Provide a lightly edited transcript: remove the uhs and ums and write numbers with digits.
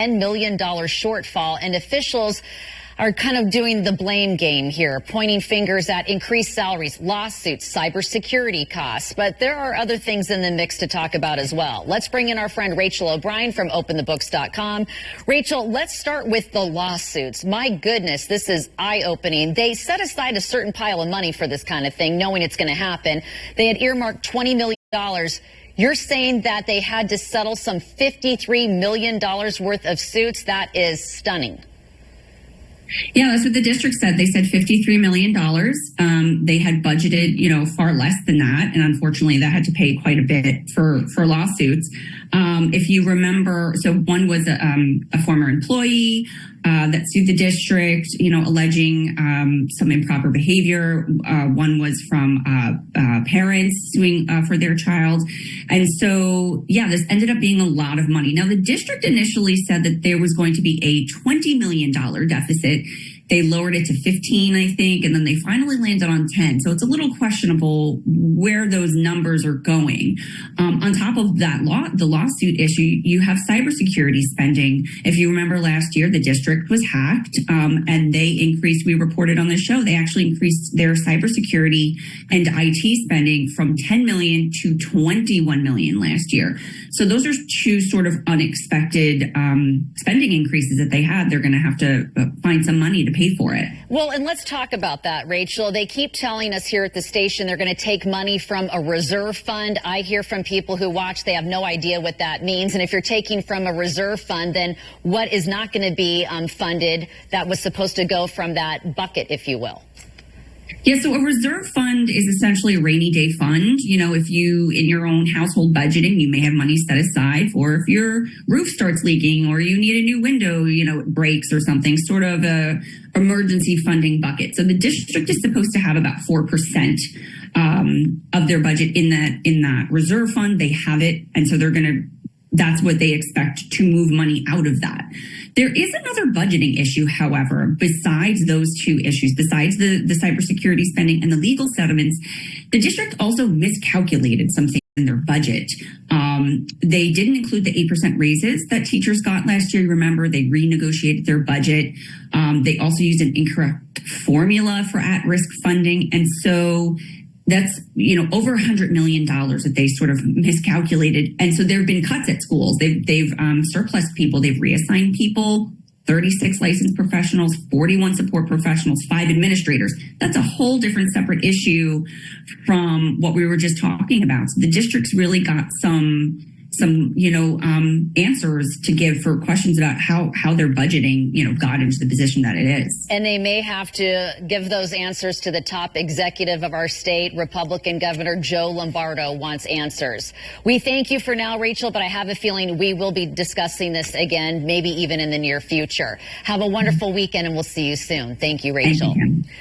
$10 million shortfall, and officials are kind of doing the blame game here, pointing fingers at increased salaries, lawsuits, cybersecurity costs. But there are other things in the mix to talk about as well. Let's bring in our friend Rachel O'Brien from OpenTheBooks.com. Rachel, let's start with the lawsuits. My goodness, this is eye-opening. They set aside a certain pile of money for this kind of thing, knowing it's going to happen. They had earmarked $20 million. You're saying that they had to settle some $53 million worth of suits. That is stunning. Yeah, that's what the district said. They said $53 million. They had budgeted, far less than that. And unfortunately, that had to pay quite a bit for lawsuits. If you remember, so one was a former employee that sued the district, alleging some improper behavior. One was from parents suing for their child. And so, this ended up being a lot of money. Now, the district initially said that there was going to be a $20 million deficit. They lowered it to 15, I think, and then they finally landed on 10. So it's a little questionable where those numbers are going. On top of that, the lawsuit issue, you have cybersecurity spending. If you remember last year, the district was hacked, and they increased, we reported on the show, they actually increased their cybersecurity and IT spending from 10 million to 21 million last year. So those are two sort of unexpected spending increases that they had. They're going to have to find some money to pay for it. Well, and let's talk about that, Rachel. They keep telling us here at the station they're going to take money from a reserve fund. I hear from people who watch, they have no idea what that means. And if you're taking from a reserve fund, then what is not going to be funded that was supposed to go from that bucket, if you will? Yeah, so a reserve fund is essentially a rainy day fund. If you, in your own household budgeting, you may have money set aside for if your roof starts leaking or you need a new window, it breaks or something, sort of a emergency funding bucket. So the district is supposed to have about 4% of their budget in that reserve fund. They have it. And so that's what they expect to move money out of that. There is another budgeting issue, however, besides those two issues, besides the cybersecurity spending and the legal settlements. The district also miscalculated something in their budget. They didn't include the 8% raises that teachers got last year. Remember, they renegotiated their budget. They also used an incorrect formula for at-risk funding. And so that's, over $100 million that they sort of miscalculated. And so there have been cuts at schools. They've surplus people. They've reassigned people, 36 licensed professionals, 41 support professionals, 5 administrators. That's a whole different separate issue from what we were just talking about. So the district's really got some answers to give for questions about how their budgeting, got into the position that it is. And they may have to give those answers to the top executive of our state. Republican Governor Joe Lombardo wants answers. We thank you for now, Rachel, but I have a feeling we will be discussing this again, maybe even in the near future. Have a wonderful weekend, and we'll see you soon. Thank you, Rachel. Thank you.